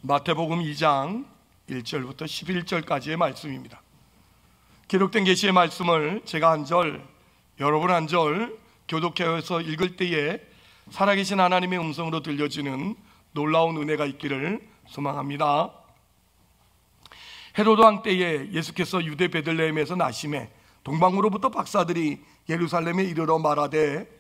마태복음 2장 1절부터 11절까지의 말씀입니다. 기록된 계시의 말씀을 제가 한 절, 여러분 한 절 교독해서 읽을 때에 살아계신 하나님의 음성으로 들려지는 놀라운 은혜가 있기를 소망합니다. 헤로드 왕 때에 예수께서 유대 베들레헴에서 나심에 동방으로부터 박사들이 예루살렘에 이르러 말하되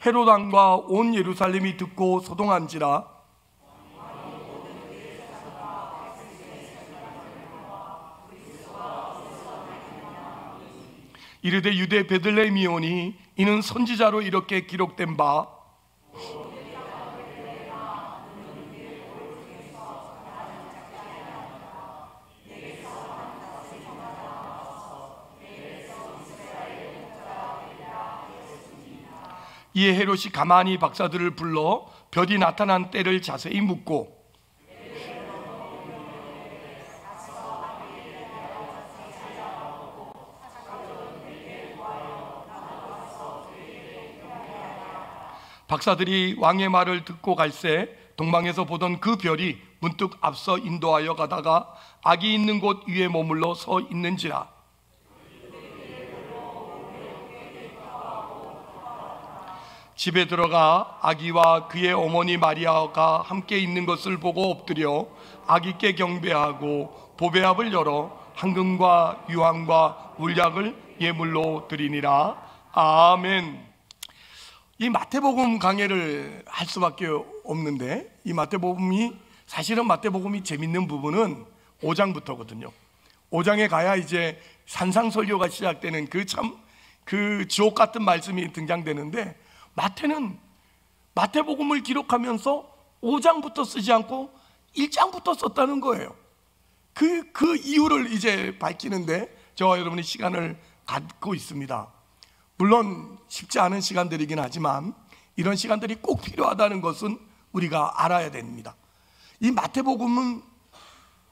헤로드 왕과 온 예루살렘이 듣고 소동한지라. 이르되 유대 베들레헴이오니 이는 선지자로 이렇게 기록된 바 이에 헤롯이 가만히 박사들을 불러 별이 나타난 때를 자세히 묻고 박사들이 왕의 말을 듣고 갈새 동방에서 보던 그 별이 문득 앞서 인도하여 가다가 악이 있는 곳 위에 머물러 서 있는지라. 집에 들어가 아기와 그의 어머니 마리아가 함께 있는 것을 보고 엎드려 아기께 경배하고 보배압을 열어 황금과 유황과 물약을 예물로 드리니라. 아멘. 이 마태복음 강해를 할 수밖에 없는데, 이 마태복음이 사실은 마태복음이 재밌는 부분은 5장부터거든요. 5장에 가야 이제 산상설교가 시작되는 그 주옥 같은 말씀이 등장되는데, 마태는 마태복음을 기록하면서 5장부터 쓰지 않고 1장부터 썼다는 거예요. 그 이유를 이제 밝히는데 저와 여러분이 시간을 갖고 있습니다. 물론 쉽지 않은 시간들이긴 하지만 이런 시간들이 꼭 필요하다는 것은 우리가 알아야 됩니다. 이 마태복음은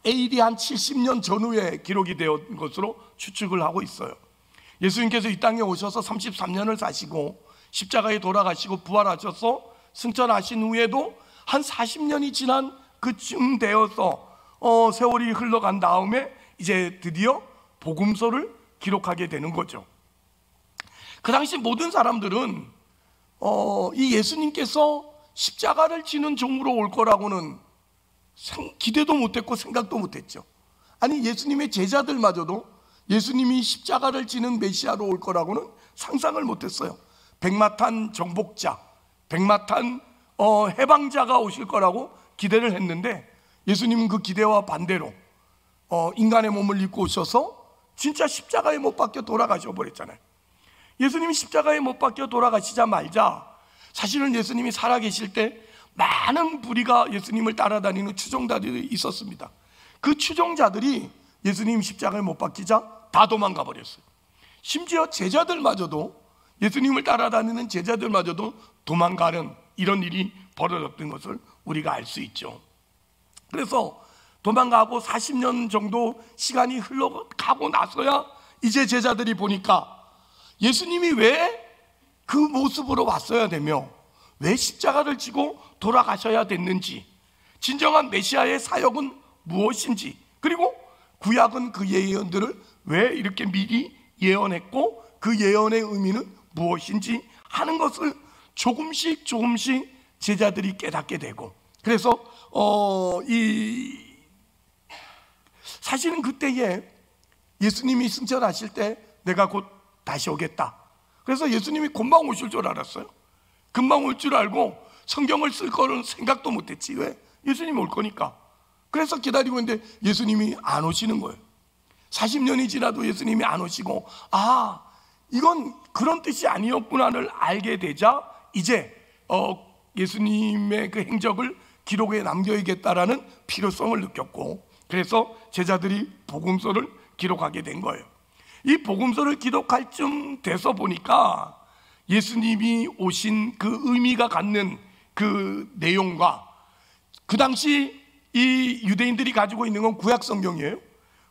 AD 한 70년 전후에 기록이 되었던 것으로 추측을 하고 있어요. 예수님께서 이 땅에 오셔서 33년을 사시고 십자가에 돌아가시고 부활하셔서 승천하신 후에도 한 40년이 지난 그쯤 되어서 세월이 흘러간 다음에 이제 드디어 복음서를 기록하게 되는 거죠. 그 당시 모든 사람들은 이 예수님께서 십자가를 지는 종으로 올 거라고는 기대도 못했고 생각도 못했죠. 아니, 예수님의 제자들마저도 예수님이 십자가를 지는 메시아로 올 거라고는 상상을 못했어요. 백마탄 정복자, 백마탄 해방자가 오실 거라고 기대를 했는데 예수님은 그 기대와 반대로 인간의 몸을 입고 오셔서 진짜 십자가에 못 박혀 돌아가셔 버렸잖아요. 예수님이 십자가에 못 박혀 돌아가시자마자 사실은 예수님이 살아계실 때 많은 부리가 예수님을 따라다니는 추종자들이 있었습니다. 그 추종자들이 예수님 십자가에 못 박히자 다 도망가 버렸어요. 심지어 제자들마저도, 예수님을 따라다니는 제자들마저도 도망가는 이런 일이 벌어졌던 것을 우리가 알 수 있죠. 그래서 도망가고 40년 정도 시간이 흘러가고 나서야 이제 제자들이 보니까 예수님이 왜 그 모습으로 왔어야 되며 왜 십자가를 지고 돌아가셔야 됐는지, 진정한 메시아의 사역은 무엇인지, 그리고 구약은 그 예언들을 왜 이렇게 미리 예언했고 그 예언의 의미는 무엇인지 하는 것을 조금씩 제자들이 깨닫게 되고, 그래서 사실은 그때에 예수님이 승천하실 때 내가 곧 다시 오겠다. 그래서 예수님이 금방 오실 줄 알았어요. 금방 올 줄 알고 성경을 쓸 거는 생각도 못했지. 왜? 예수님이 올 거니까. 그래서 기다리고 있는데 예수님이 안 오시는 거예요. 40년이 지나도 예수님이 안 오시고, 이건 그런 뜻이 아니었구나를 알게 되자 이제 예수님의 그 행적을 기록에 남겨야겠다라는 필요성을 느꼈고, 그래서 제자들이 복음서를 기록하게 된 거예요. 이 복음서를 기록할 쯤 돼서 보니까 예수님이 오신 그 의미가 갖는 그 내용과 그 당시 이 유대인들이 가지고 있는 건 구약 성경이에요.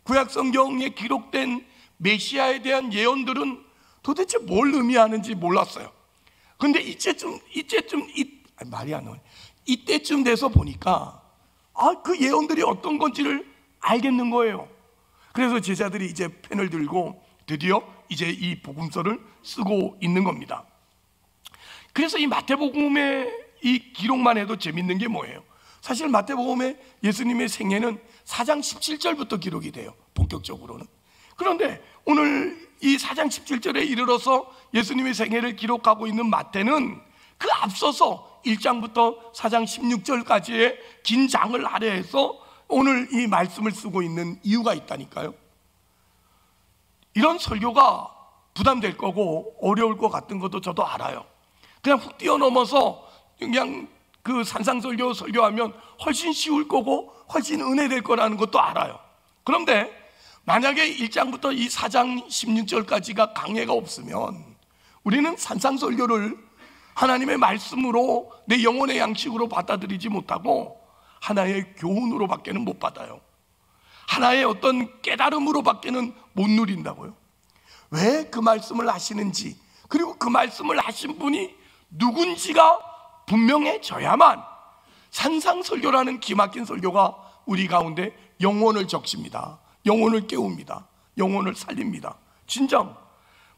구약 성경에 기록된 메시아에 대한 예언들은 도대체 뭘 의미하는지 몰랐어요. 근데 말이 안 나와요. 이때쯤 돼서 보니까 그 예언들이 어떤 건지를 알겠는 거예요. 그래서 제자들이 이제 펜을 들고 드디어 이제 이 복음서를 쓰고 있는 겁니다. 그래서 이 마태복음의 이 기록만 해도 재밌는 게 뭐예요? 사실 마태복음의 예수님의 생애는 4장 17절부터 기록이 돼요, 본격적으로는. 그런데 오늘 이 4장 17절에 이르러서 예수님의 생애를 기록하고 있는 마태는 그 앞서서 1장부터 4장 16절까지의 긴 장을 할애해서 오늘 이 말씀을 쓰고 있는 이유가 있다니까요. 이런 설교가 부담될 거고 어려울 것 같은 것도 저도 알아요. 그냥 훅 뛰어넘어서 그냥 그 산상설교 설교하면 훨씬 쉬울 거고 훨씬 은혜될 거라는 것도 알아요. 그런데 만약에 1장부터 이 4장 16절까지가 강해가 없으면 우리는 산상설교를 하나님의 말씀으로 내 영혼의 양식으로 받아들이지 못하고 하나의 교훈으로 밖에는 못 받아요. 하나의 어떤 깨달음으로 밖에는 못 누린다고요. 왜 그 말씀을 하시는지, 그리고 그 말씀을 하신 분이 누군지가 분명해져야만 산상설교라는 기막힌 설교가 우리 가운데 영혼을 적십니다. 영혼을 깨웁니다. 영혼을 살립니다. 진정,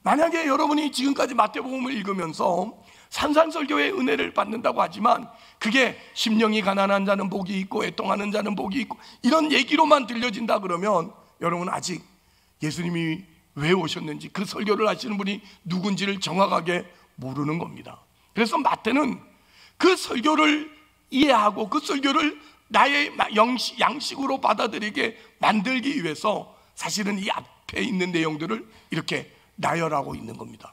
만약에 여러분이 지금까지 마태복음을 읽으면서 산상설교의 은혜를 받는다고 하지만 그게 심령이 가난한 자는 복이 있고 애통하는 자는 복이 있고 이런 얘기로만 들려진다 그러면 여러분 아직 예수님이 왜 오셨는지, 그 설교를 하시는 분이 누군지를 정확하게 모르는 겁니다. 그래서 마태는 그 설교를 이해하고 그 설교를 나의 양식으로 받아들이게 만들기 위해서 사실은 이 앞에 있는 내용들을 이렇게 나열하고 있는 겁니다.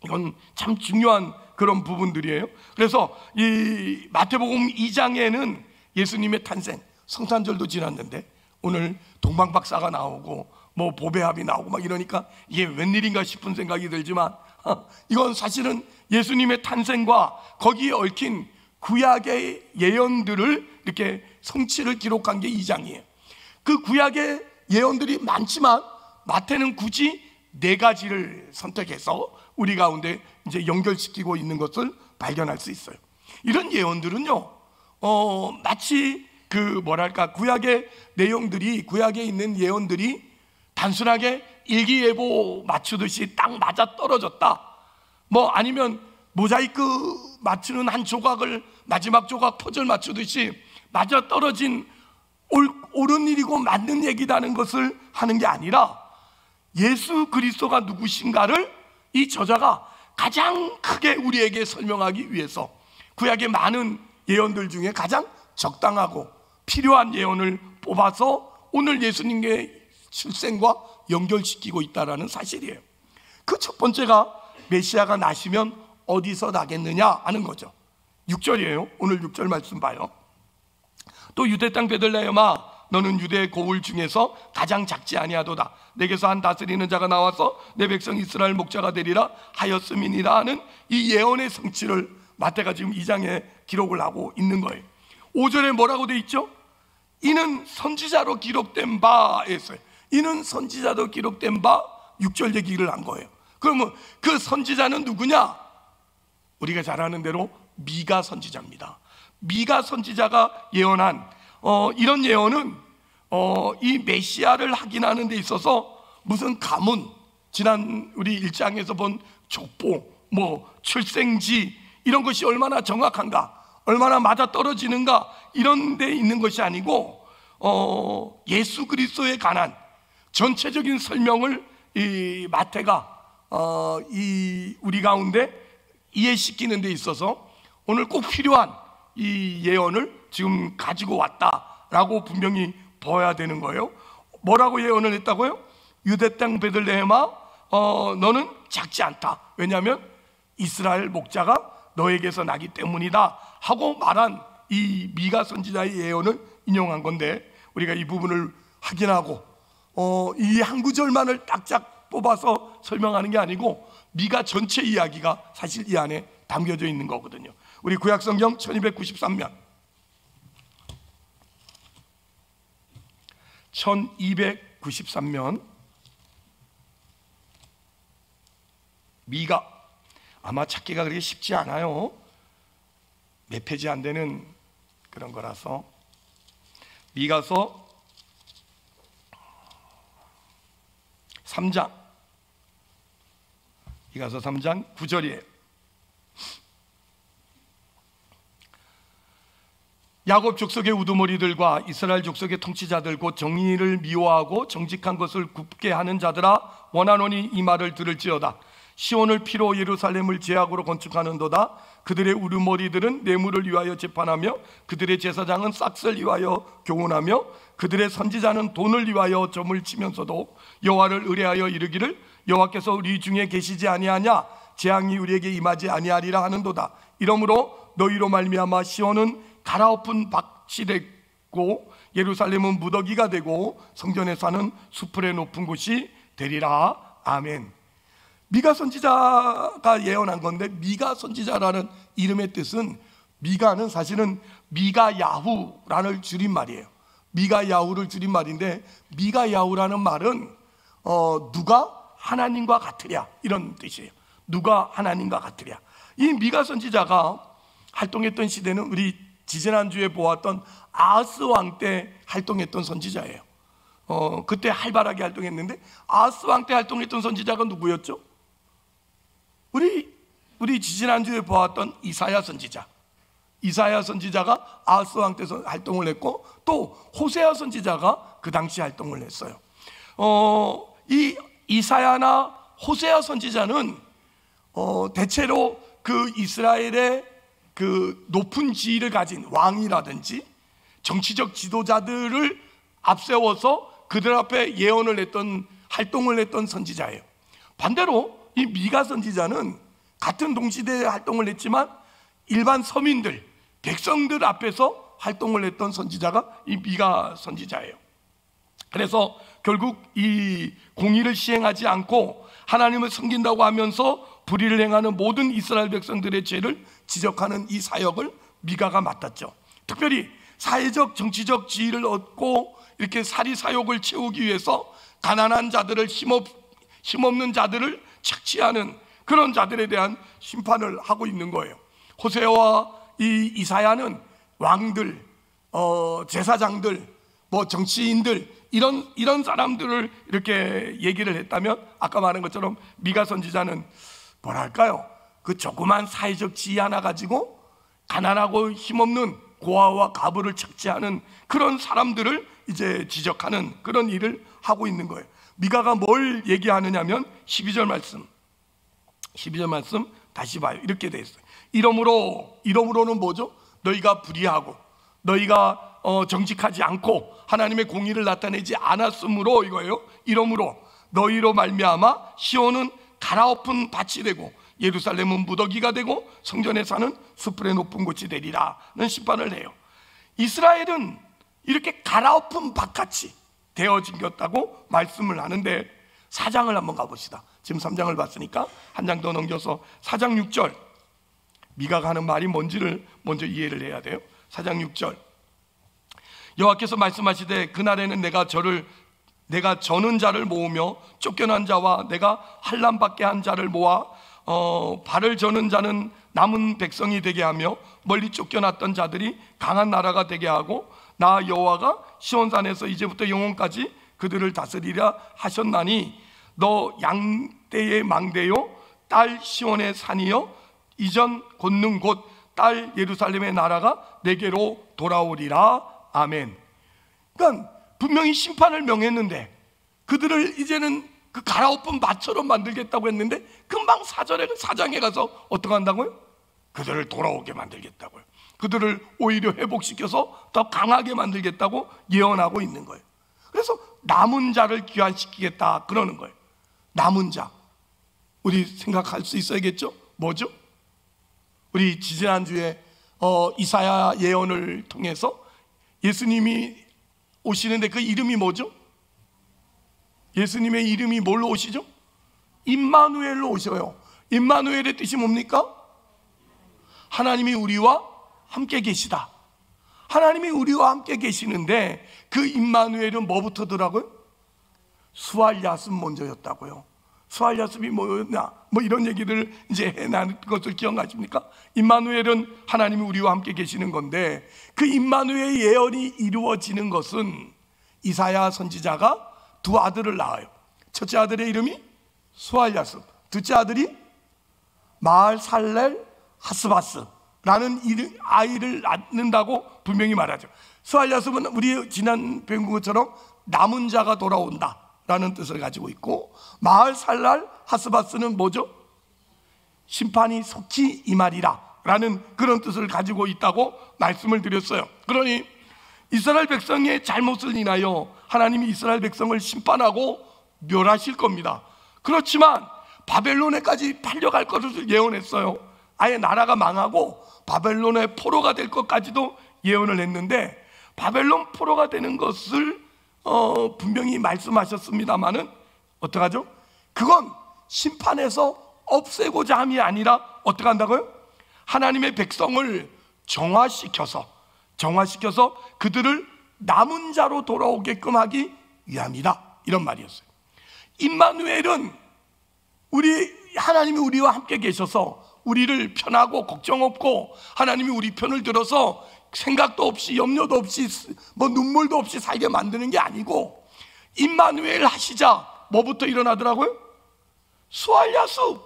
이건 참 중요한 그런 부분들이에요. 그래서 이 마태복음 2장에는 예수님의 탄생, 성탄절도 지났는데 오늘 동방박사가 나오고 뭐 보배합이 나오고 막 이러니까 이게 웬일인가 싶은 생각이 들지만 이건 사실은 예수님의 탄생과 거기에 얽힌 구약의 예언들을 이렇게 성취를 기록한 게 2장이에요. 그 구약의 예언들이 많지만 마태는 굳이 4가지를 선택해서 우리 가운데 이제 연결시키고 있는 것을 발견할 수 있어요. 이런 예언들은요, 마치 구약의 내용들이, 구약에 있는 예언들이 단순하게 일기예보 맞추듯이 딱 맞아 떨어졌다, 뭐 아니면 모자이크 맞추는 한 조각을 마지막 조각 퍼즐 맞추듯이 맞아 떨어진 옳은 일이고 맞는 얘기라는 것을 하는 게 아니라 예수 그리스도가 누구신가를 이 저자가 가장 크게 우리에게 설명하기 위해서 구약의 많은 예언들 중에 가장 적당하고 필요한 예언을 뽑아서 오늘 예수님의 출생과 연결시키고 있다는 사실이에요. 그 첫 번째가 메시아가 나시면 어디서 나겠느냐 하는 거죠. 6절이에요. 오늘 6절 말씀 봐요. 또 유대 땅 베들레헴아, 너는 유대의 고을 중에서 가장 작지 아니하도다. 내게서 한 다스리는 자가 나와서 내 백성 이스라엘 목자가 되리라 하였음이니라 하는 이 예언의 성취를 마태가 지금 2장에 기록을 하고 있는 거예요. 5절에 뭐라고 돼 있죠? 이는 선지자로 기록된 바에서요. 이는 선지자로 기록된 바 6절 얘기를 한 거예요. 그러면 그 선지자는 누구냐? 우리가 잘 아는 대로 미가 선지자입니다. 미가 선지자가 예언한 이런 예언은 이 메시아를 확인하는 데 있어서 무슨 가문, 지난 우리 1장에서 본 족보, 뭐 출생지 이런 것이 얼마나 정확한가, 얼마나 맞아 떨어지는가 이런 데 있는 것이 아니고 예수 그리스도에 관한 전체적인 설명을 이 마태가 우리 가운데 이해시키는 데 있어서 오늘 꼭 필요한 이 예언을 지금 가지고 왔다라고 분명히 봐야 되는 거예요. 뭐라고 예언을 했다고요? 유대 땅 베들레헴아, 너는 작지 않다. 왜냐하면 이스라엘 목자가 너에게서 나기 때문이다 하고 말한 이 미가 선지자의 예언을 인용한 건데, 우리가 이 부분을 확인하고 이 한 구절만을 딱딱 뽑아서 설명하는 게 아니고 미가 전체 이야기가 사실 이 안에 담겨져 있는 거거든요. 우리 구약성경 1293면 1293면 미가 아마 찾기가 그렇게 쉽지 않아요. 몇 페이지 안 되는 그런 거라서. 미가서 3장, 미가서 3장 9절이에요. 야곱 족속의 우두머리들과 이스라엘 족속의 통치자들 곧 정의를 미워하고 정직한 것을 굽게 하는 자들아, 원하노니 이 말을 들을지어다. 시온을 피로 예루살렘을 제약으로 건축하는도다. 그들의 우두머리들은 뇌물을 위하여 재판하며 그들의 제사장은 싹을 위하여 교훈하며 그들의 선지자는 돈을 위하여 점을 치면서도 여호와를 의뢰하여 이르기를 여호와께서 우리 중에 계시지 아니하냐, 재앙이 우리에게 임하지 아니하리라 하는도다. 이러므로 너희로 말미암아 시온은 갈아엎은 밭이 되고 예루살렘은 무더기가 되고 성전에 사는 수풀의 높은 곳이 되리라. 아멘. 미가 선지자가 예언한 건데, 미가 선지자라는 이름의 뜻은, 미가는 사실은 미가 야후라는 줄임말이에요. 미가 야후를 줄임말인데, 미가 야후라는 말은 누가 하나님과 같으랴, 이런 뜻이에요. 누가 하나님과 같으랴. 이 미가 선지자가 활동했던 시대는 우리 지지난주에 보았던 아하스 왕 때 활동했던 선지자예요. 그때 활발하게 활동했는데, 아하스 왕 때 활동했던 선지자가 누구였죠? 우리 지지난주에 보았던 이사야 선지자. 이사야 선지자가 아하스 왕 때 활동을 했고, 또 호세아 선지자가 그 당시 활동을 했어요. 이 이사야나 호세아 선지자는 대체로 그 이스라엘의 그 높은 지위를 가진 왕이라든지 정치적 지도자들을 앞세워서 그들 앞에 예언을 했던, 활동을 했던 선지자예요. 반대로 이 미가 선지자는 같은 동시대에 활동을 했지만 일반 서민들, 백성들 앞에서 활동을 했던 선지자가 이 미가 선지자예요. 그래서 결국 이 공의를 시행하지 않고 하나님을 섬긴다고 하면서 불의를 행하는 모든 이스라엘 백성들의 죄를 지적하는 이 사역을 미가가 맡았죠. 특별히 사회적 정치적 지위를 얻고 이렇게 사리사욕을 채우기 위해서 가난한 자들을, 힘없는 자들을 착취하는 그런 자들에 대한 심판을 하고 있는 거예요. 호세아와 이 이사야는 왕들, 제사장들, 정치인들, 이런 사람들을 이렇게 얘기를 했다면, 아까 말한 것처럼 미가 선지자는 뭐랄까요, 그 조그만 사회적 지위 하나 가지고 가난하고 힘없는 고아와 가부를 착취하는 그런 사람들을 이제 지적하는 그런 일을 하고 있는 거예요. 미가가 뭘 얘기하느냐면 12절 말씀 다시 봐요. 이렇게 돼 있어요. 이러므로는 뭐죠? 너희가 불의하고 너희가 정직하지 않고 하나님의 공의를 나타내지 않았으므로, 이거예요. 이러므로 너희로 말미암아 시온은 갈아엎은 밭이 되고 예루살렘은 무더기가 되고 성전에 사는 수풀의 높은 곳이 되리라는 심판을 해요. 이스라엘은 이렇게 갈아엎은 밭같이 되어진겼다고 말씀을 하는데, 4장을 한번 가봅시다. 지금 3장을 봤으니까 한 장 더 넘겨서 4장 6절, 미가가 하는 말이 뭔지를 먼저 이해를 해야 돼요. 4장 6절, 여호와께서 말씀하시되 그날에는 내가 저는 자를 모으며 쫓겨난 자와 내가 환난받게 한 자를 모아 발을 저는 자는 남은 백성이 되게 하며 멀리 쫓겨났던 자들이 강한 나라가 되게 하고, 나 여호와가 시온산에서 이제부터 영원까지 그들을 다스리라 하셨나니 너 양떼의 망대요 딸 시온의 산이요 이전 곤능 곧 딸 예루살렘의 나라가 내게로 돌아오리라. 아멘. 그러니까 분명히 심판을 명했는데 그들을 이제는 그 갈아엎은 밭처럼 만들겠다고 했는데, 금방 4장에 가서 어떻게 한다고요? 그들을 돌아오게 만들겠다고요. 그들을 오히려 회복시켜서 더 강하게 만들겠다고 예언하고 있는 거예요. 그래서 남은 자를 귀환시키겠다 그러는 거예요. 남은 자, 우리 생각할 수 있어야겠죠? 뭐죠? 우리 지지난주에 이사야 예언을 통해서 예수님이 오시는데 그 이름이 뭐죠? 예수님의 이름이 뭘로 오시죠? 임마누엘로 오셔요. 임마누엘의 뜻이 뭡니까? 하나님이 우리와 함께 계시다. 하나님이 우리와 함께 계시는데 그 임마누엘은 뭐부터더라고요? 수알 야순 먼저였다고요. 수할 야습이 뭐였냐, 뭐 이런 얘기들을 이제 해나는 것을 기억하십니까? 임마누엘은 하나님이 우리와 함께 계시는 건데, 그 임마누엘의 예언이 이루어지는 것은 이사야 선지자가 두 아들을 낳아요. 첫째 아들의 이름이 수할 야습, 둘째 아들이 마을 살렐 하스바스라는 아이를 낳는다고 분명히 말하죠. 수할 야습은 우리 지난 배운 것처럼 남은 자가 돌아온다 라는 뜻을 가지고 있고, 마을 살랄 하스바스는 뭐죠? 심판이 속히 임하리라 라는 그런 뜻을 가지고 있다고 말씀을 드렸어요. 그러니 이스라엘 백성의 잘못을 인하여 하나님이 이스라엘 백성을 심판하고 멸하실 겁니다. 그렇지만 바벨론에까지 팔려갈 것을 예언했어요. 아예 나라가 망하고 바벨론의 포로가 될 것까지도 예언을 했는데, 바벨론 포로가 되는 것을 분명히 말씀하셨습니다마는 어떡하죠? 그건 심판에서 없애고자 함이 아니라 어떻게 한다고요? 하나님의 백성을 정화시켜서 그들을 남은 자로 돌아오게끔 하기 위함이다, 이런 말이었어요. 임마누엘은 하나님이 우리와 함께 계셔서 우리를 편하고 걱정 없고 하나님이 우리 편을 들어서 생각도 없이 염려도 없이 뭐 눈물도 없이 살게 만드는 게 아니고, 임마누엘 하시자 뭐부터 일어나더라고요? 수알야수,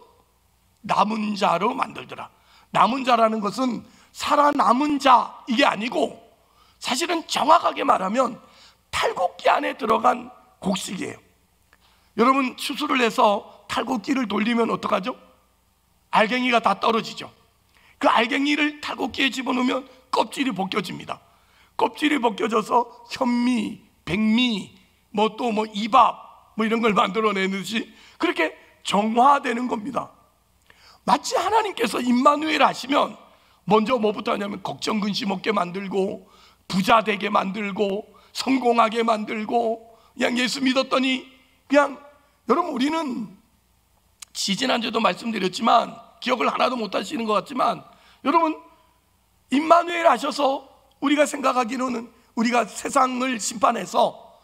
남은 자로 만들더라. 남은 자라는 것은 살아남은 자, 이게 아니고 사실은 정확하게 말하면 탈곡기 안에 들어간 곡식이에요. 여러분, 추수를 해서 탈곡기를 돌리면 어떡하죠? 알갱이가 다 떨어지죠. 그 알갱이를 탈곡기에 집어넣으면 껍질이 벗겨집니다. 껍질이 벗겨져서 현미, 백미, 이밥 이런 걸 만들어내듯이 그렇게 정화되는 겁니다. 마치 하나님께서 임마누엘 하시면 먼저 뭐부터 하냐면 걱정 근심 없게 만들고, 부자 되게 만들고, 성공하게 만들고, 그냥 예수 믿었더니 그냥, 여러분, 우리는 지지난주에도 말씀드렸지만 기억을 하나도 못 하시는 것 같지만, 여러분, 임마누엘 하셔서 우리가 생각하기로는 우리가 세상을 심판해서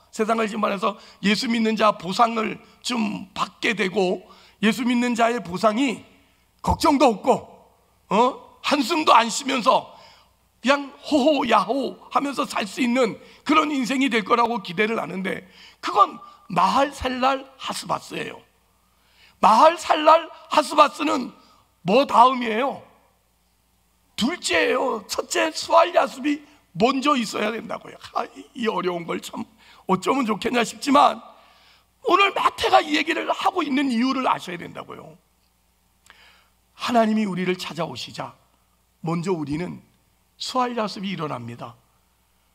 예수 믿는 자 보상을 좀 받게 되고, 예수 믿는 자의 보상이 걱정도 없고 한숨도 안 쉬면서 그냥 호호 야호 하면서 살 수 있는 그런 인생이 될 거라고 기대를 하는데, 그건 마할 살랄 하스바스예요. 마할 살랄 하스바스는 뭐 다음이에요? 둘째예요. 첫째 수알 야습이 먼저 있어야 된다고요. 이 어려운 걸 참 어쩌면 좋겠냐 싶지만, 오늘 마태가 이 얘기를 하고 있는 이유를 아셔야 된다고요. 하나님이 우리를 찾아오시자 먼저 우리는 수알 야습이 일어납니다.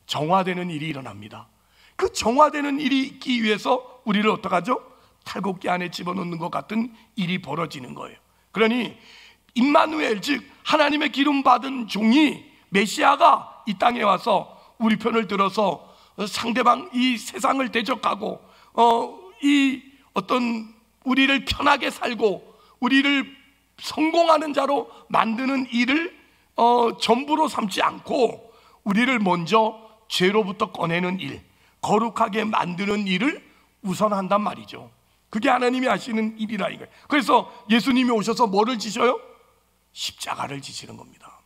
정화되는 일이 일어납니다. 그 정화되는 일이 있기 위해서 우리를 어떡하죠? 탈곡기 안에 집어넣는 것 같은 일이 벌어지는 거예요. 그러니 임마누엘, 즉 하나님의 기름 받은 종이, 메시아가 이 땅에 와서 우리 편을 들어서 상대방, 이 세상을 대적하고 이 어떤 우리를 편하게 살고 우리를 성공하는 자로 만드는 일을 전부로 삼지 않고, 우리를 먼저 죄로부터 꺼내는 일, 거룩하게 만드는 일을 우선한단 말이죠. 그게 하나님이 하시는 일이라 이거예요. 그래서 예수님이 오셔서 뭐를 지셔요? 십자가를 지시는 겁니다.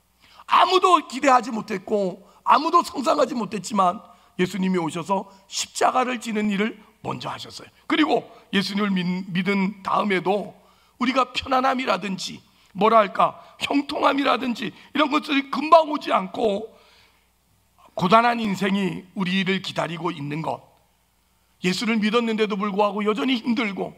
아무도 기대하지 못했고 아무도 상상하지 못했지만 예수님이 오셔서 십자가를 지는 일을 먼저 하셨어요. 그리고 예수님을 믿은 다음에도 우리가 편안함이라든지 형통함이라든지 이런 것들이 금방 오지 않고 고단한 인생이 우리를 기다리고 있는 것, 예수를 믿었는데도 불구하고 여전히 힘들고,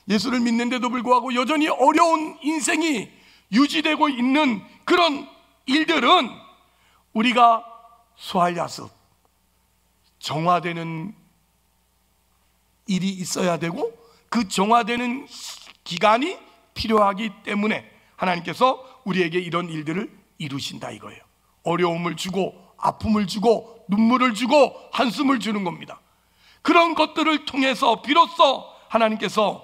예수를 믿는데도 불구하고 여전히 어려운 인생이 유지되고 있는 그런 일들은 우리가 수알야습, 정화되는 일이 있어야 되고, 그 정화되는 기간이 필요하기 때문에 하나님께서 우리에게 이런 일들을 이루신다 이거예요. 어려움을 주고 아픔을 주고 눈물을 주고 한숨을 주는 겁니다. 그런 것들을 통해서 비로소 하나님께서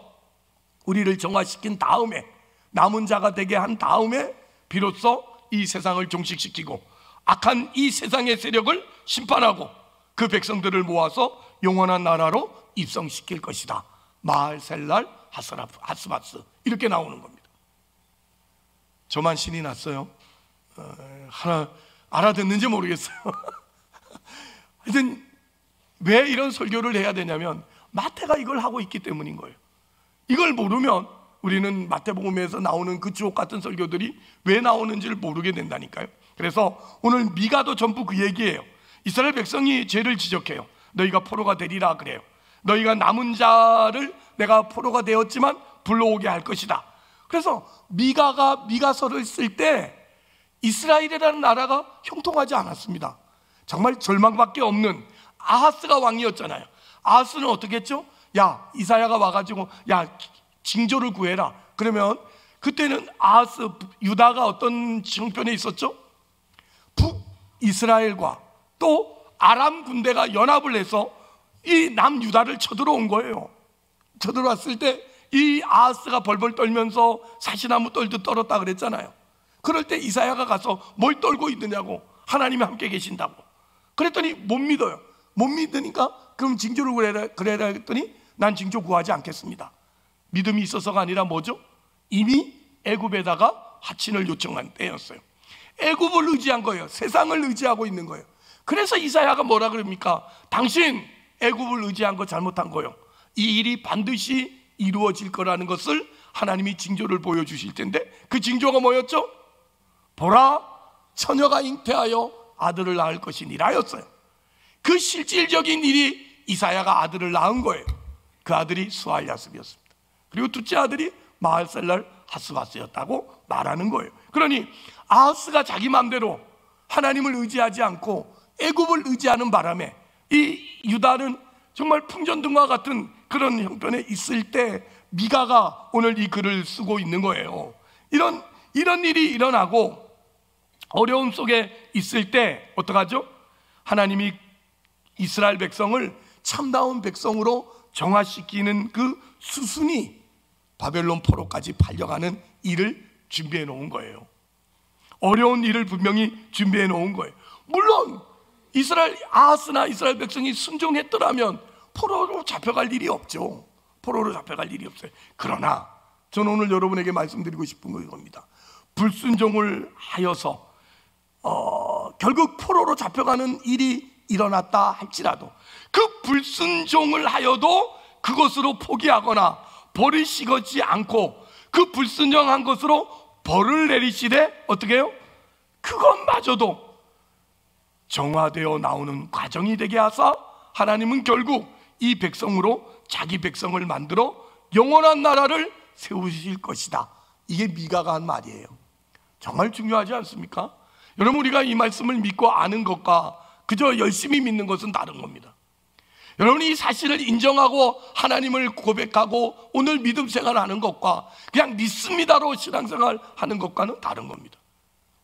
우리를 정화시킨 다음에, 남은 자가 되게 한 다음에 비로소 이 세상을 종식시키고 악한 이 세상의 세력을 심판하고 그 백성들을 모아서 영원한 나라로 입성시킬 것이다 마할셀랄 하스바스 이렇게 나오는 겁니다. 저만 신이 났어요? 하나 알아듣는지 모르겠어요. 하여튼 왜 이런 설교를 해야 되냐면 마태가 이걸 하고 있기 때문인 거예요. 이걸 모르면 우리는 마태복음에서 나오는 그 주옥 같은 설교들이 왜 나오는지를 모르게 된다니까요. 그래서 오늘 미가도 전부 그 얘기예요. 이스라엘 백성이 죄를 지적해요. 너희가 포로가 되리라 그래요. 너희가 남은 자를 내가 포로가 되었지만 불러오게 할 것이다. 그래서 미가가 미가서를 쓸 때 이스라엘이라는 나라가 형통하지 않았습니다. 정말 절망밖에 없는 아하스가 왕이었잖아요. 아하스는 어떻게 했죠? 야, 이사야가 와가지고 야, 징조를 구해라. 그러면 그때는 아하스 유다가 어떤 형편에 있었죠? 북이스라엘과 또 아람 군대가 연합을 해서 이 남유다를 쳐들어온 거예요. 쳐들어왔을 때 이 아하스가 벌벌 떨면서 사시나무 떨듯 떨었다 그랬잖아요. 그럴 때 이사야가 가서 뭘 떨고 있느냐고, 하나님이 함께 계신다고 그랬더니 못 믿어요. 못 믿으니까 그럼 징조를 그래라 했더니 난 징조 구하지 않겠습니다. 믿음이 있어서가 아니라 뭐죠? 이미 애굽에다가 하친을 요청한 때였어요. 애굽을 의지한 거예요. 세상을 의지하고 있는 거예요. 그래서 이사야가 뭐라 그럽니까? 당신 애굽을 의지한 거 잘못한 거예요. 이 일이 반드시 이루어질 거라는 것을 하나님이 징조를 보여주실 텐데, 그 징조가 뭐였죠? 보라, 처녀가 잉태하여 아들을 낳을 것이니라였어요. 그 실질적인 일이 이사야가 아들을 낳은 거예요. 그 아들이 스알야습이었습니다. 그리고 둘째 아들이 마할셀랄 하스바스였다고 말하는 거예요. 그러니 아하스가 자기 마음대로 하나님을 의지하지 않고 애굽을 의지하는 바람에 이 유다는 정말 풍전등과 같은 그런 형편에 있을 때 미가가 오늘 이 글을 쓰고 있는 거예요. 이런 일이 일어나고 어려움 속에 있을 때 어떡하죠? 하나님이 이스라엘 백성을 참다운 백성으로 정화시키는 그 수순이 바벨론 포로까지 팔려가는 일을 준비해 놓은 거예요. 어려운 일을 분명히 준비해 놓은 거예요. 물론 아하스나 이스라엘 백성이 순종했더라면 포로로 잡혀갈 일이 없죠. 포로로 잡혀갈 일이 없어요. 그러나 저는 오늘 여러분에게 말씀드리고 싶은 겁니다. 불순종을 하여서 결국 포로로 잡혀가는 일이 일어났다 할지라도 그 불순종을 하여도 그것으로 포기하거나 버리시지 않고 그 불순종한 것으로 벌을 내리시되 어떻게 해요? 그것마저도 정화되어 나오는 과정이 되게 하사 하나님은 결국 이 백성으로 자기 백성을 만들어 영원한 나라를 세우실 것이다. 이게 미가가 한 말이에요. 정말 중요하지 않습니까? 여러분, 우리가 이 말씀을 믿고 아는 것과 그저 열심히 믿는 것은 다른 겁니다. 여러분이 이 사실을 인정하고 하나님을 고백하고 오늘 믿음 생활하는 것과 그냥 믿습니다로 신앙생활 하는 것과는 다른 겁니다.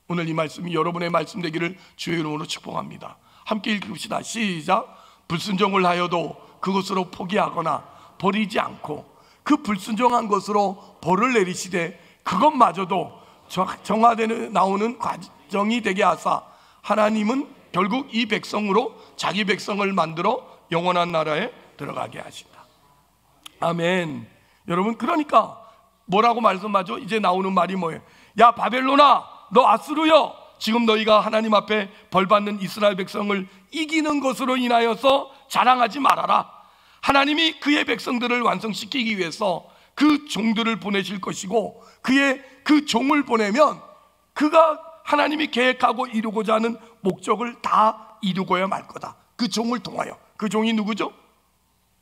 오늘 이 말씀이 여러분의 말씀 되기를 주의 이름으로 축복합니다. 함께 읽읍시다. 시작. 불순종을 하여도 그것으로 포기하거나 버리지 않고 그 불순종한 것으로 벌을 내리시되 그것마저도 정화되는 나오는 과정이 되게 하사 하나님은 결국 이 백성으로 자기 백성을 만들어 영원한 나라에 들어가게 하신다. 아멘. 여러분, 그러니까 뭐라고 말씀하죠? 이제 나오는 말이 뭐예요? 야, 바벨론아, 너 아스루여, 지금 너희가 하나님 앞에 벌받는 이스라엘 백성을 이기는 것으로 인하여서 자랑하지 말아라. 하나님이 그의 백성들을 완성시키기 위해서 그 종들을 보내실 것이고 그의 그 종을 보내면 그가 하나님이 계획하고 이루고자 하는 목적을 다 이루고야 말 거다. 그 종을 통하여. 그 종이 누구죠?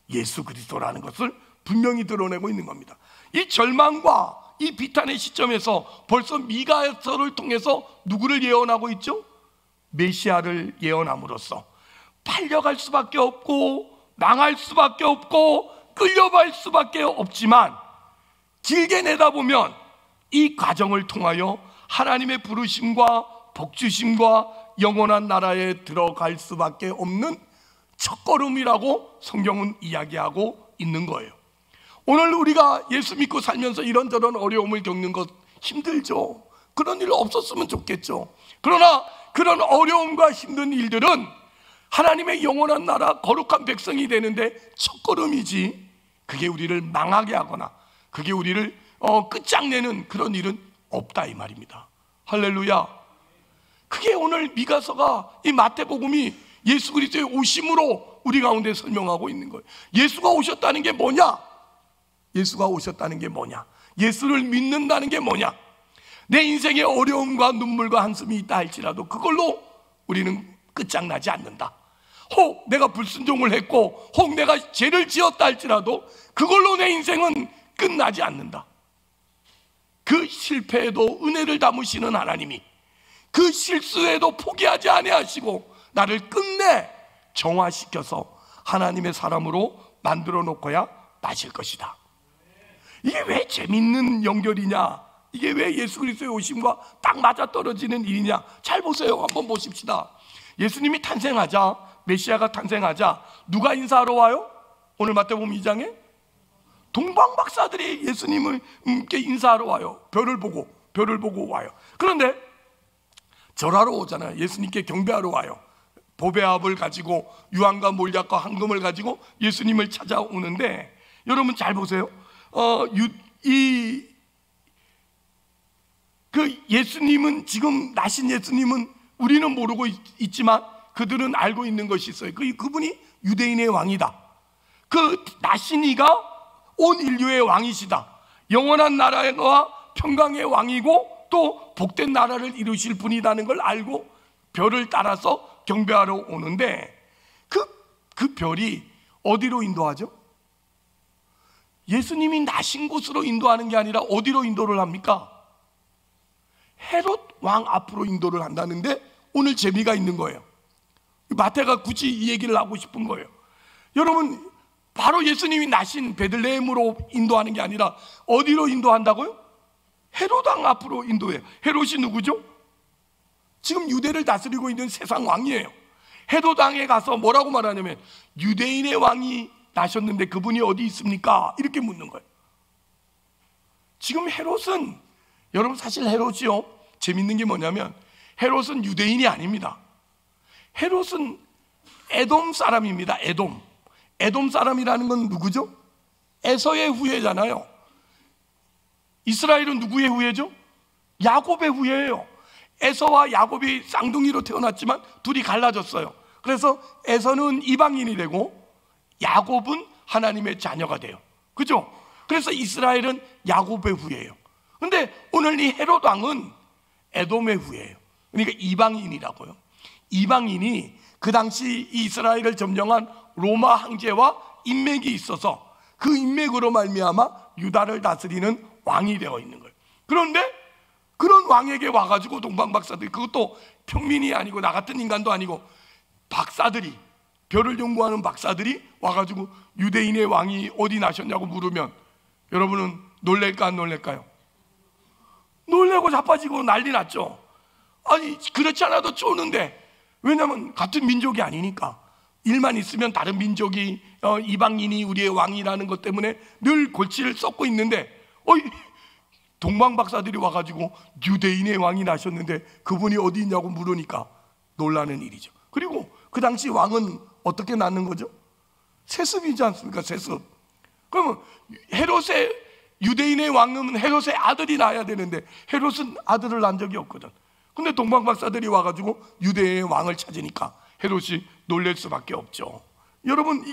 예수 그리스도라는 것을 분명히 드러내고 있는 겁니다. 이 절망과 이 비탄의 시점에서 벌써 미가서를 통해서 누구를 예언하고 있죠? 메시아를 예언함으로써 팔려갈 수밖에 없고 망할 수밖에 없고 끌려갈 수밖에 없지만 길게 내다보면 이 과정을 통하여 하나님의 부르심과 복주심과 영원한 나라에 들어갈 수밖에 없는 첫걸음이라고 성경은 이야기하고 있는 거예요. 오늘 우리가 예수 믿고 살면서 이런저런 어려움을 겪는 것 힘들죠. 그런 일 없었으면 좋겠죠. 그러나 그런 어려움과 힘든 일들은 하나님의 영원한 나라 거룩한 백성이 되는데 첫걸음이지 그게 우리를 망하게 하거나 그게 우리를 끝장내는 그런 일은 없다 이 말입니다. 할렐루야. 그게 오늘 미가서가, 이 마태복음이 예수 그리스도의 오심으로 우리 가운데 설명하고 있는 거예요. 예수가 오셨다는 게 뭐냐? 예수가 오셨다는 게 뭐냐? 예수를 믿는다는 게 뭐냐? 내 인생에 어려움과 눈물과 한숨이 있다 할지라도 그걸로 우리는 끝장나지 않는다. 혹 내가 불순종을 했고 혹 내가 죄를 지었다 할지라도 그걸로 내 인생은 끝나지 않는다. 그 실패에도 은혜를 담으시는 하나님이 그 실수에도 포기하지 아니하시고 나를 끝내 정화시켜서 하나님의 사람으로 만들어 놓고야 마실 것이다. 이게 왜 재밌는 연결이냐? 이게 왜 예수 그리스도의 오심과 딱 맞아떨어지는 일이냐? 잘 보세요. 한번 보십시다. 예수님이 탄생하자, 메시아가 탄생하자 누가 인사하러 와요? 오늘 마태복음 2장에 동방박사들이 예수님께 인사하러 와요. 별을 보고 와요. 그런데 절하러 오잖아요. 예수님께 경배하러 와요. 보배합을 가지고 유황과 몰약과 황금을 가지고 예수님을 찾아오는데, 여러분 잘 보세요. 그 예수님은, 지금 나신 예수님은 우리는 모르고 있지만 그들은 알고 있는 것이 있어요. 그분이 유대인의 왕이다. 그 나신 이가 온 인류의 왕이시다. 영원한 나라와 평강의 왕이고 또 복된 나라를 이루실 분이라는 걸 알고 별을 따라서 경배하러 오는데, 그 별이 어디로 인도하죠? 예수님이 나신 곳으로 인도하는 게 아니라 어디로 인도를 합니까? 헤롯 왕 앞으로 인도를 한다는데 오늘 재미가 있는 거예요. 마태가 굳이 이 얘기를 하고 싶은 거예요. 여러분, 바로 예수님이 나신 베들레헴으로 인도하는 게 아니라 어디로 인도한다고요? 헤롯 왕 앞으로 인도해요. 헤롯이 누구죠? 지금 유대를 다스리고 있는 세상 왕이에요. 헤롯 왕에 가서 뭐라고 말하냐면 유대인의 왕이 나셨는데 그분이 어디 있습니까? 이렇게 묻는 거예요. 지금 헤롯은, 여러분 사실 헤롯이요, 재밌는 게 뭐냐면 헤롯은 유대인이 아닙니다. 헤롯은 에돔 사람입니다. 에돔 사람이라는 건 누구죠? 에서의 후예잖아요. 이스라엘은 누구의 후예죠? 야곱의 후예예요. 에서와 야곱이 쌍둥이로 태어났지만 둘이 갈라졌어요. 그래서 에서는 이방인이 되고 야곱은 하나님의 자녀가 돼요. 그죠? 그래서 이스라엘은 야곱의 후예예요. 근데 오늘 이 헤롯 왕은 에돔의 후예예요. 그러니까 이방인이라고요. 이방인이 그 당시 이스라엘을 점령한 로마 황제와 인맥이 있어서 그 인맥으로 말미암아 유다를 다스리는 왕이 되어 있는 거예요. 그런데 그런 왕에게 와가지고 동방박사들이, 그것도 평민이 아니고 나 같은 인간도 아니고 박사들이, 별을 연구하는 박사들이 와가지고 유대인의 왕이 어디 나셨냐고 물으면 여러분은 놀랄까 안 놀랄까요? 놀래고 자빠지고 난리 났죠. 아니 그렇지 않아도 좋은데, 왜냐하면 같은 민족이 아니니까. 일만 있으면 다른 민족이 이방인이 우리의 왕이라는 것 때문에 늘 골치를 썩고 있는데, 동방박사들이 와가지고 유대인의 왕이 나셨는데 그분이 어디 있냐고 물으니까 놀라는 일이죠. 그리고 그 당시 왕은 어떻게 낳는 거죠? 세습이지 않습니까? 세습. 그러면 헤롯의, 유대인의 왕은 헤롯의 아들이 낳아야 되는데 헤롯은 아들을 낳은 적이 없거든. 근데 동방박사들이 와가지고 유대의 왕을 찾으니까 헤롯이 놀랄 수밖에 없죠. 여러분,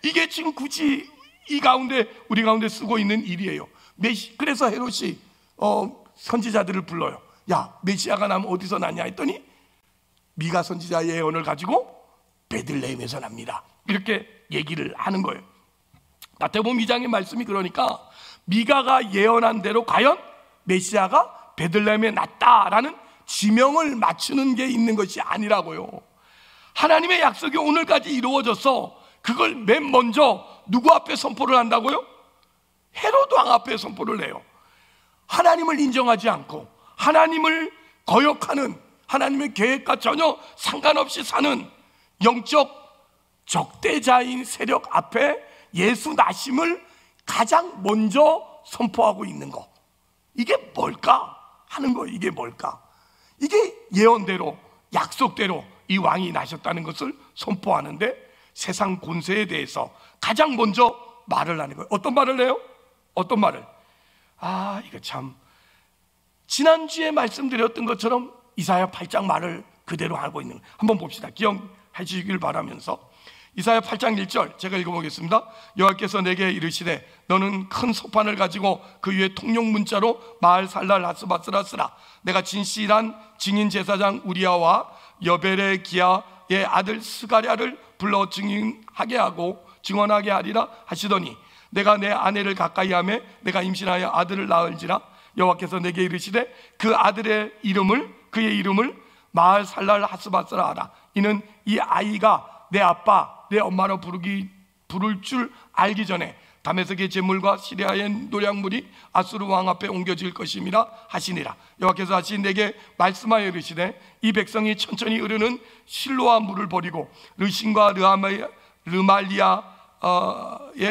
이게 지금 굳이 이 가운데, 우리 가운데 쓰고 있는 일이에요. 그래서 헤롯이 선지자들을 불러요. 야, 메시아가 나면 어디서 나냐 했더니 미가 선지자의 예언을 가지고 베들레헴에서 납니다. 이렇게 얘기를 하는 거예요. 마태복음 2장의 말씀이 그러니까 미가가 예언한 대로 과연 메시아가 베들레헴에 났다라는 지명을 맞추는 게 있는 것이 아니라고요. 하나님의 약속이 오늘까지 이루어져서 그걸 맨 먼저 누구 앞에 선포를 한다고요? 헤롯 왕 앞에 선포를 해요. 하나님을 인정하지 않고 하나님을 거역하는, 하나님의 계획과 전혀 상관없이 사는 영적 적대자인 세력 앞에 예수 나심을 가장 먼저 선포하고 있는 거, 이게 뭘까 하는 거. 이게 뭘까? 이게 예언대로, 약속대로 이 왕이 나셨다는 것을 선포하는데 세상 권세에 대해서 가장 먼저 말을 하는 거예요. 어떤 말을 해요? 어떤 말을? 이거 참 지난주에 말씀드렸던 것처럼 이사야 8장 말을 그대로 하고 있는 거예요. 한번 봅시다. 기억해 주시길 바라면서 이사야 8장 1절 제가 읽어보겠습니다. 여호와께서 내게 이르시되 너는 큰 소판을 가지고 그 위에 통용 문자로 마을살랄 하스바스라 쓰라. 내가 진실한 증인 제사장 우리야와 여벨의 기야의 아들 스가랴를 불러 증인하게 하고 증언하게 하리라 하시더니 내가 내 아내를 가까이 하며 내가 임신하여 아들을 낳을지라. 여호와께서 내게 이르시되 그 아들의 이름을 그의 이름을 마을살랄 하스바스라 하라. 이는 이 아이가 내 아빠 내 엄마로 부를 줄 알기 전에 다메섹의 제물과 시리아의 노략물이 아수르 왕 앞에 옮겨질 것임이라 하시니라. 여호와께서 하신 내게 말씀하여 이르시되 이 백성이 천천히 흐르는 실로아 물을 버리고 르신과 르말리아의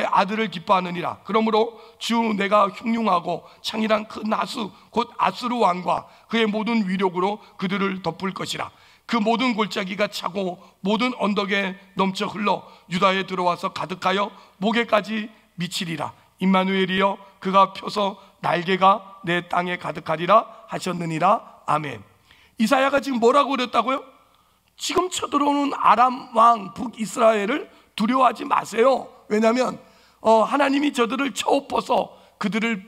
아들을 기뻐하느니라. 그러므로 주 내가 흉흉하고 창이란 큰 하수 곧 아수르 왕과 그의 모든 위력으로 그들을 덮을 것이라. 그 모든 골짜기가 차고 모든 언덕에 넘쳐 흘러 유다에 들어와서 가득하여 목에까지 미치리라. 임마누엘이여 그가 펴서 날개가 내 땅에 가득하리라 하셨느니라. 아멘. 이사야가 지금 뭐라고 그랬다고요? 지금 쳐들어오는 아람 왕 북이스라엘을 두려워하지 마세요. 왜냐하면 하나님이 저들을 쳐엎어서 그들을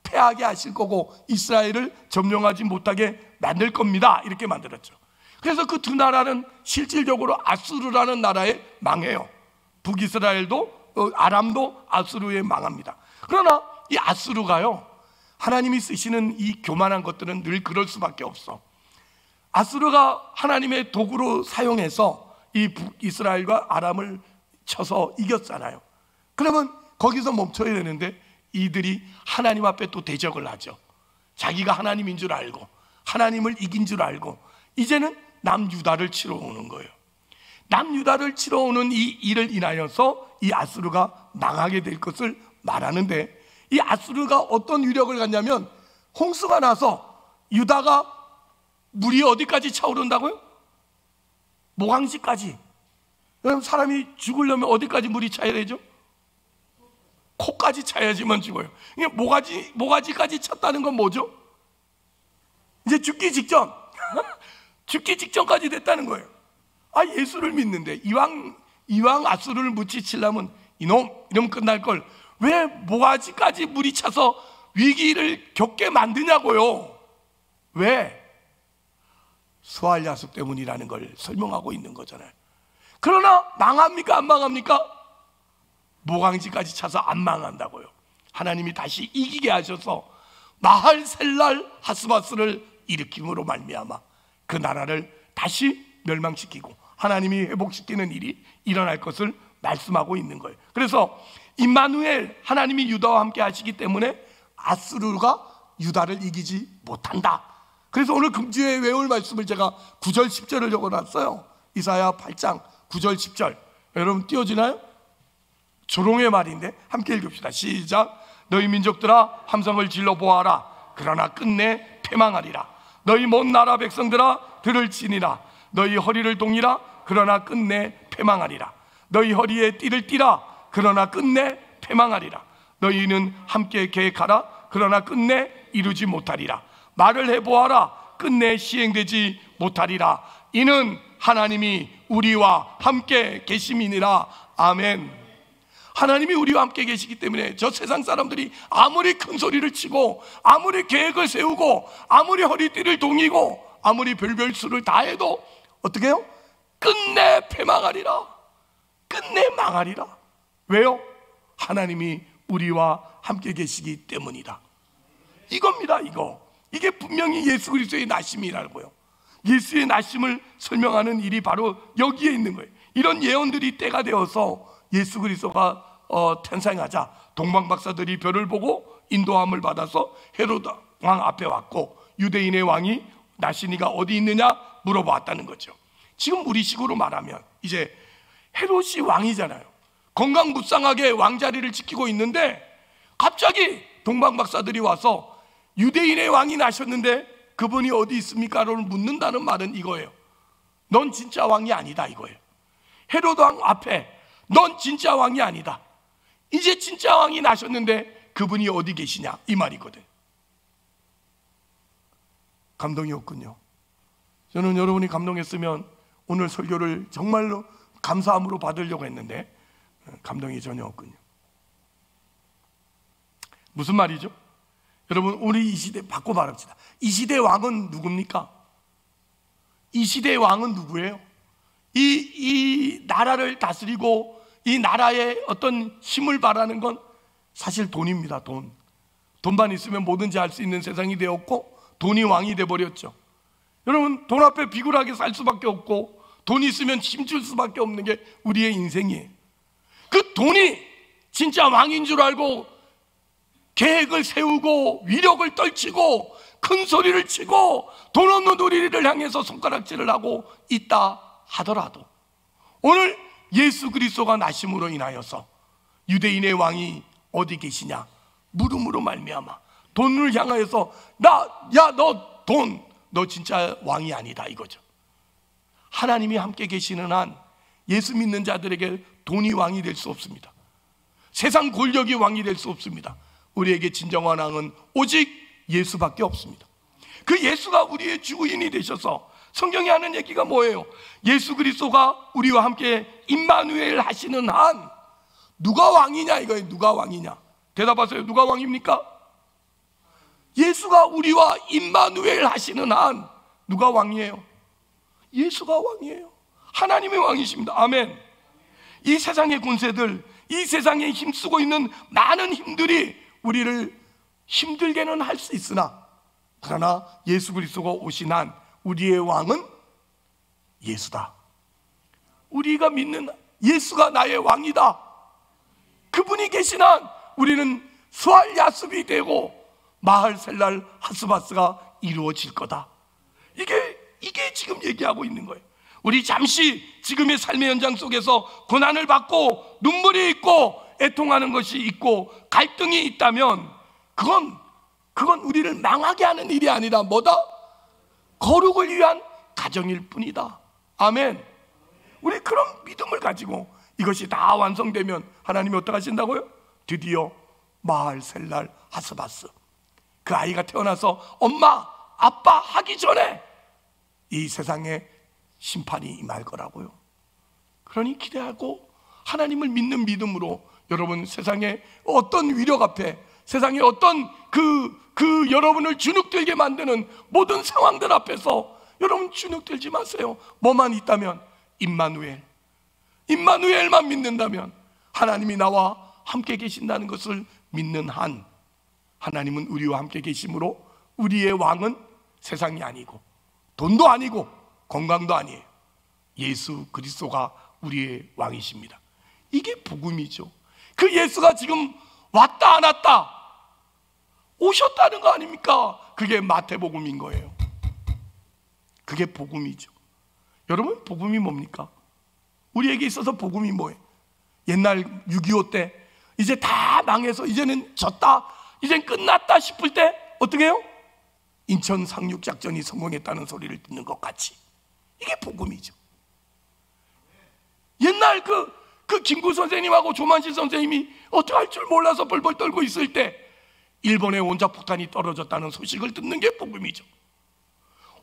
패하게 하실 거고 이스라엘을 점령하지 못하게 만들 겁니다. 이렇게 만들었죠. 그래서 그 두 나라는 실질적으로 아수르라는 나라에 망해요. 북이스라엘도 아람도 아수르에 망합니다. 그러나 이 아수르가요, 하나님이 쓰시는 이 교만한 것들은 늘 그럴 수밖에 없어. 아수르가 하나님의 도구로 사용해서 이 북이스라엘과 아람을 쳐서 이겼잖아요. 그러면 거기서 멈춰야 되는데 이들이 하나님 앞에 또 대적을 하죠. 자기가 하나님인 줄 알고 하나님을 이긴 줄 알고 이제는 남유다를 치러 오는 거예요. 남유다를 치러 오는 이 일을 인하여서 이 아수르가 망하게 될 것을 말하는데, 이 아수르가 어떤 위력을 갖냐면 홍수가 나서 유다가 물이 어디까지 차오른다고요? 모강지까지. 그럼 사람이 죽으려면 어디까지 물이 차야 되죠? 코까지 차야지만 죽어요. 이게 모가지까지 찼다는 건 뭐죠? 이제 죽기 직전 죽기 직전까지 됐다는 거예요. 예수를 믿는데 이왕 아수르를 무찌치려면 이놈 이러면 끝날 걸 왜 모가지까지 물이 차서 위기를 겪게 만드냐고요. 왜? 수알 야수 때문이라는 걸 설명하고 있는 거잖아요. 그러나 망합니까? 안 망합니까? 모강지까지 차서 안 망한다고요. 하나님이 다시 이기게 하셔서 마할셀랄 하스바스를 일으킴으로 말미암아 그 나라를 다시 멸망시키고 하나님이 회복시키는 일이 일어날 것을 말씀하고 있는 거예요. 그래서 임마누엘, 하나님이 유다와 함께 하시기 때문에 아수르가 유다를 이기지 못한다. 그래서 오늘 금주에 외울 말씀을 제가 9절 10절을 적어놨어요. 이사야 8장 9절 10절 여러분 띄워지나요? 조롱의 말인데 함께 읽읍시다. 시작. 너희 민족들아 함성을 질러보아라. 그러나 끝내 패망하리라. 너희 먼 나라 백성들아 들을지니라. 너희 허리를 동이라. 그러나 끝내 패망하리라. 너희 허리에 띠를 띠라. 그러나 끝내 패망하리라. 너희는 함께 계획하라. 그러나 끝내 이루지 못하리라. 말을 해보아라. 끝내 시행되지 못하리라. 이는 하나님이 우리와 함께 계심이니라. 아멘. 하나님이 우리와 함께 계시기 때문에 저 세상 사람들이 아무리 큰 소리를 치고 아무리 계획을 세우고 아무리 허리띠를 동이고 아무리 별별 수를 다 해도 어떻게 해요? 끝내 패망하리라. 끝내 망하리라. 왜요? 하나님이 우리와 함께 계시기 때문이다. 이겁니다. 이게 분명히 예수 그리스도의 나심이라고요. 예수의 나심을 설명하는 일이 바로 여기에 있는 거예요. 이런 예언들이 때가 되어서 예수 그리스도가 탄생하자 동방 박사들이 별을 보고 인도함을 받아서 헤로드 왕 앞에 왔고 유대인의 왕이 나시니가 어디 있느냐 물어봤다는 거죠. 지금 우리식으로 말하면 이제 헤롯이 왕이잖아요. 건강무쌍하게 왕자리를 지키고 있는데 갑자기 동방 박사들이 와서 유대인의 왕이 나셨는데 그분이 어디 있습니까? 라고 묻는다는 말은 이거예요. 넌 진짜 왕이 아니다 이거예요. 헤롯 왕 앞에 넌 진짜 왕이 아니다. 이제 진짜 왕이 나셨는데 그분이 어디 계시냐 이 말이거든. 감동이 없군요. 저는 여러분이 감동했으면 오늘 설교를 정말로 감사함으로 받으려고 했는데 감동이 전혀 없군요. 무슨 말이죠? 여러분, 우리 이 시대 바꿔 말합시다. 이 시대 왕은 누굽니까? 이 시대의 왕은 누구예요? 이 나라를 다스리고 이 나라의 어떤 힘을 바라는 건 사실 돈입니다. 돈만 있으면 뭐든지 할 수 있는 세상이 되었고 돈이 왕이 돼버렸죠. 여러분, 돈 앞에 비굴하게 살 수밖에 없고 돈 있으면 힘줄 수밖에 없는 게 우리의 인생이에요. 그 돈이 진짜 왕인 줄 알고 계획을 세우고 위력을 떨치고 큰 소리를 치고 돈 없는 우리를 향해서 손가락질을 하고 있다 하더라도 오늘 예수 그리스도가 나심으로 인하여서 유대인의 왕이 어디 계시냐 물음으로 말미암아 돈을 향하여서 너 진짜 왕이 아니다 이거죠. 하나님이 함께 계시는 한 예수 믿는 자들에게 돈이 왕이 될 수 없습니다. 세상 권력이 왕이 될 수 없습니다. 우리에게 진정한 왕은 오직 예수밖에 없습니다. 그 예수가 우리의 주인이 되셔서 성경이 하는 얘기가 뭐예요? 예수 그리스도가 우리와 함께 임마누엘 하시는 한 누가 왕이냐 이거예요. 누가 왕이냐? 대답하세요. 누가 왕입니까? 예수가 우리와 임마누엘 하시는 한 누가 왕이에요? 예수가 왕이에요. 하나님의 왕이십니다. 아멘. 이 세상의 군세들, 이 세상에 힘쓰고 있는 많은 힘들이 우리를 힘들게는 할 수 있으나 그러나 예수 그리스도가 오신 한 우리의 왕은 예수다. 우리가 믿는 예수가 나의 왕이다. 그분이 계신 한 우리는 수알 야습이 되고 마할셀랄 하스바스가 이루어질 거다. 이게 지금 얘기하고 있는 거예요. 우리 잠시 지금의 삶의 현장 속에서 고난을 받고 눈물이 있고 애통하는 것이 있고 갈등이 있다면 그건 우리를 망하게 하는 일이 아니라 뭐다? 거룩을 위한 가정일 뿐이다. 아멘. 우리 그런 믿음을 가지고 이것이 다 완성되면 하나님이 어떻게 하신다고요? 드디어 마할셀랄 하스바스 그 아이가 태어나서 엄마 아빠 하기 전에 이 세상에 심판이 임할 거라고요. 그러니 기대하고 하나님을 믿는 믿음으로 여러분 세상의 어떤 위력 앞에 세상의 어떤 그 여러분을 주눅들게 만드는 모든 상황들 앞에서 여러분 주눅들지 마세요. 뭐만 있다면 임마누엘만 믿는다면 하나님이 나와 함께 계신다는 것을 믿는 한 하나님은 우리와 함께 계심으로 우리의 왕은 세상이 아니고 돈도 아니고 건강도 아니에요. 예수 그리스도가 우리의 왕이십니다. 이게 복음이죠. 그 예수가 지금 왔다 안 왔다 오셨다는 거 아닙니까? 그게 마태복음인 거예요. 그게 복음이죠. 여러분 복음이 뭡니까? 우리에게 있어서 복음이 뭐예요? 옛날 6.25 때 이제 다 망해서 이제는 졌다 이젠 끝났다 싶을 때 어떻게 해요? 인천 상륙작전이 성공했다는 소리를 듣는 것 같이 이게 복음이죠. 옛날 그 김구 선생님하고 조만실 선생님이 어떻게 할 줄 몰라서 벌벌 떨고 있을 때 일본의 원자폭탄이 떨어졌다는 소식을 듣는 게 복음이죠.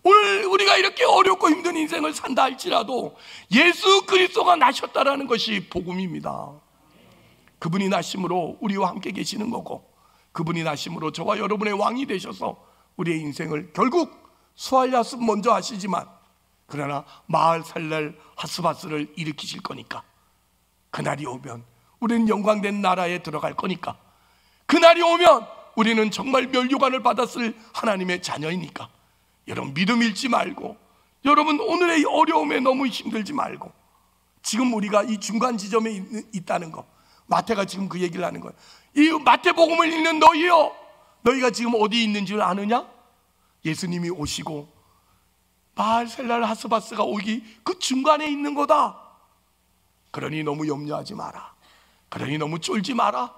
오늘 우리가 이렇게 어렵고 힘든 인생을 산다 할지라도 예수 그리스도가 나셨다라는 것이 복음입니다. 그분이 나심으로 우리와 함께 계시는 거고 그분이 나심으로 저와 여러분의 왕이 되셔서 우리의 인생을 결국 수알야습 먼저 하시지만 그러나 마할살랄 하스바스를 일으키실 거니까 그날이 오면 우리는 영광된 나라에 들어갈 거니까 그날이 오면 우리는 정말 멸류관을 받았을 하나님의 자녀이니까 여러분 믿음 잃지 말고 여러분 오늘의 어려움에 너무 힘들지 말고 지금 우리가 이 중간 지점에 있다는 거 마태가 지금 그 얘기를 하는 거예요. 이 마태복음을 읽는 너희요 너희가 지금 어디 있는 줄 아느냐? 예수님이 오시고 마할셀랄 하스바스가 오기 그 중간에 있는 거다. 그러니 너무 염려하지 마라. 그러니 너무 쫄지 마라.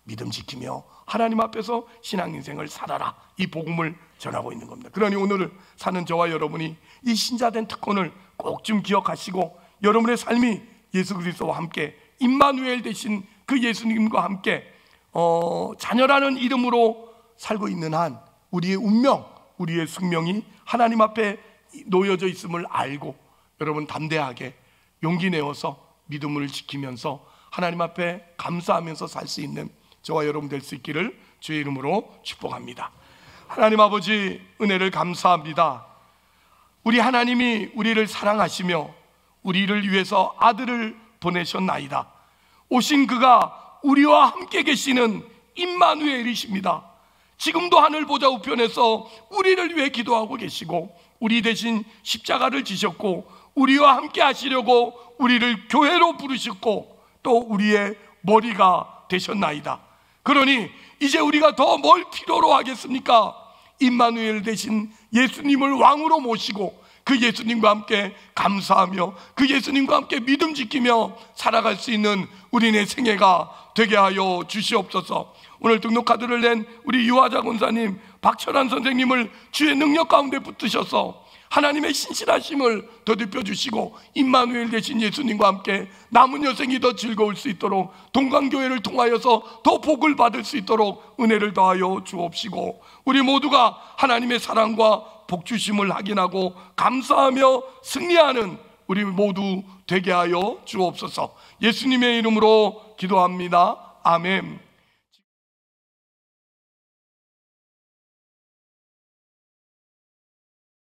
믿음 지키며 하나님 앞에서 신앙인생을 살아라. 이 복음을 전하고 있는 겁니다. 그러니 오늘 사는 저와 여러분이 이 신자된 특권을 꼭 좀 기억하시고 여러분의 삶이 예수 그리스도와 함께 임마누엘 되신 그 예수님과 함께 자녀라는 이름으로 살고 있는 한 우리의 운명, 우리의 숙명이 하나님 앞에 놓여져 있음을 알고 여러분 담대하게 용기 내어서 믿음을 지키면서 하나님 앞에 감사하면서 살 수 있는 저와 여러분 될 수 있기를 주의 이름으로 축복합니다. 하나님 아버지, 은혜를 감사합니다. 우리 하나님이 우리를 사랑하시며 우리를 위해서 아들을 보내셨나이다. 오신 그가 우리와 함께 계시는 임마누엘이십니다. 지금도 하늘 보좌 우편에서 우리를 위해 기도하고 계시고 우리 대신 십자가를 지셨고 우리와 함께 하시려고 우리를 교회로 부르셨고 또 우리의 머리가 되셨나이다. 그러니 이제 우리가 더 뭘 필요로 하겠습니까? 임마누엘 대신 예수님을 왕으로 모시고 그 예수님과 함께 감사하며 그 예수님과 함께 믿음 지키며 살아갈 수 있는 우리네 생애가 되게 하여 주시옵소서. 오늘 등록카드를 낸 우리 유화자 권사님, 박철환 선생님을 주의 능력 가운데 붙드셔서 하나님의 신실하심을 더듬혀 주시고 임마누엘 되신 예수님과 함께 남은 여생이 더 즐거울 수 있도록 동강교회를 통하여서 더 복을 받을 수 있도록 은혜를 더하여 주옵시고 우리 모두가 하나님의 사랑과 복주심을 확인하고 감사하며 승리하는 우리 모두 되게 하여 주옵소서. 예수님의 이름으로 기도합니다. 아멘.